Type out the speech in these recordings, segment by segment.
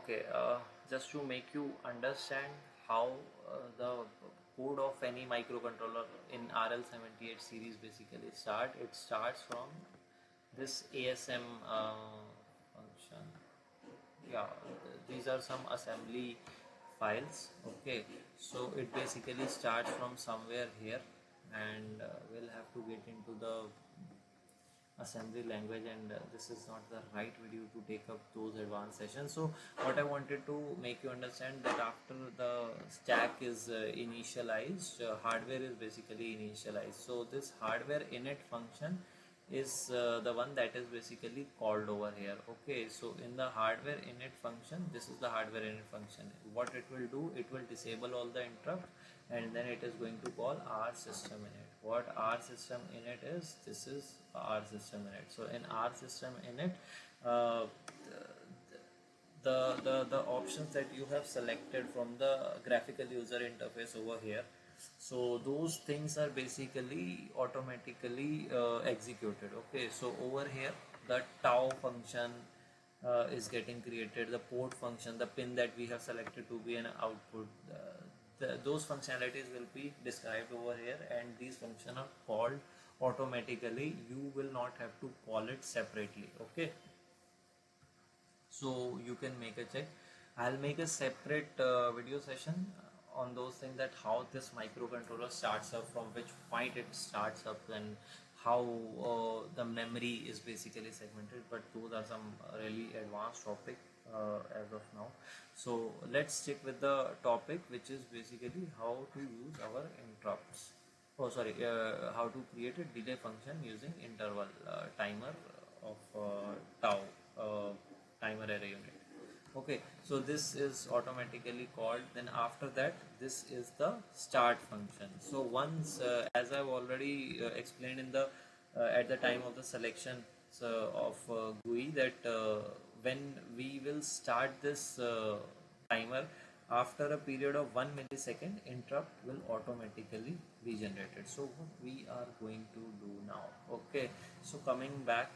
Okay, just to make you understand how the code of any microcontroller in RL78 series basically it starts from this ASM function. Yeah, these are some assembly files. Okay, so it basically starts from somewhere here, and we'll have to get into the assembly language, and this is not the right video to take up those advanced sessions. So what I wanted to make you understand that after the stack is initialized, hardware is basically initialized. So this hardware init function is the one that is basically called over here. Okay, so in the hardware init function, this is the hardware init function. What it will do, it will disable all the interrupts, and then it is going to call R system init. What R system init is, this is R system init. So in R system init, uh, the options that you have selected from the graphical user interface over here, so those things are basically automatically executed. Okay, so over here the tau function is getting created, the port function, the pin that we have selected to be an output, those functionalities will be described over here, and these functions are called automatically. You will not have to call it separately. Okay, so you can make a check. I'll make a separate video session on those things, that how this microcontroller starts up, from which point it starts up, and how the memory is basically segmented. But those are some really advanced topic as of now. So let's stick with the topic, which is basically how to use our interrupts. Oh, sorry, how to create a delay function using interval timer of tau. Timer array unit. Okay, so this is automatically called. Then after that, this is the start function. So once, as I've already explained in the at the time of the selection of GUI, that when we will start this timer, after a period of 1 millisecond, interrupt will automatically be generated. So what we are going to do now? Okay, so coming back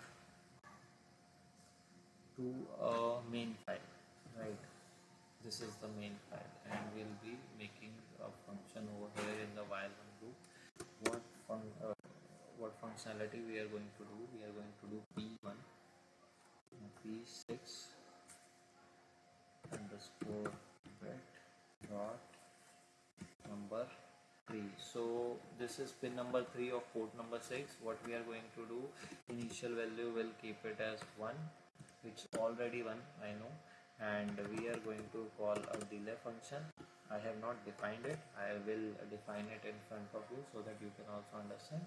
to a main file, right? This is the main file, and we'll be making a function over here in the while loop. What functionality we are going to do? We are going to do p1 p6 underscore bit dot number 3. So this is pin number 3 of port number 6. What we are going to do, initial value will keep it as 1, it's already 1, I know, and we are going to call a delay function. I have not defined it, I will define it in front of you so that you can also understand.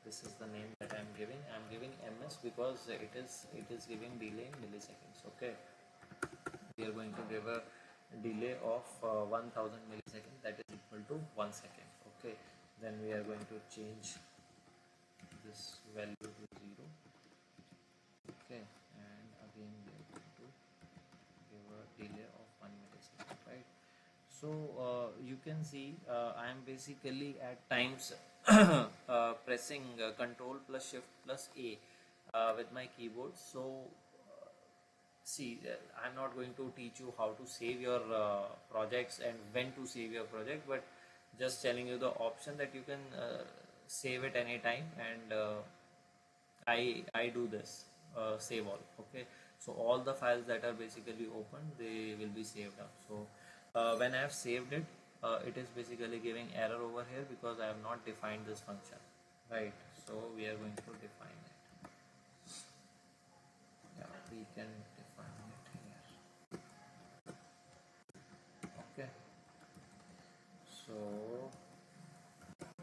This is the name that I am giving. I am giving ms because it is giving delay in milliseconds. Okay, we are going to give a delay of 1000 milliseconds, that is equal to 1 second. Okay, then we are going to change this value to 0. Okay, and again we are going to give a delay of 1 millisecond, right? So you can see I am basically at times pressing control plus shift plus A with my keyboard. So see, I'm not going to teach you how to save your projects and when to save your project, but just telling you the option that you can save it anytime, and I do this save all. Okay, so all the files that are basically open, they will be saved up. So when I have saved it, it is basically giving error over here because I have not defined this function, right? So we are going to define it. Yeah, we can define it here. Okay, so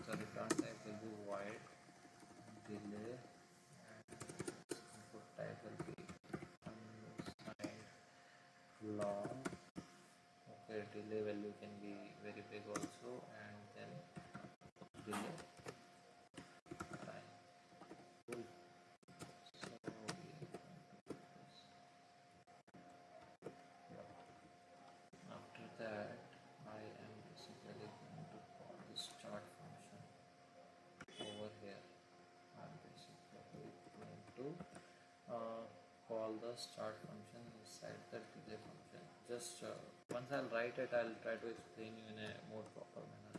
the return type will be void delay, and input type will be unsigned long. Okay, delay value can be very big also, and then delay time. Cool. So we are going to do this. Yeah. After that, I am basically going to call the start function over here. I'm basically going to call the start function inside the delay function. just once I'll write it, I'll try to explain you in a more proper manner.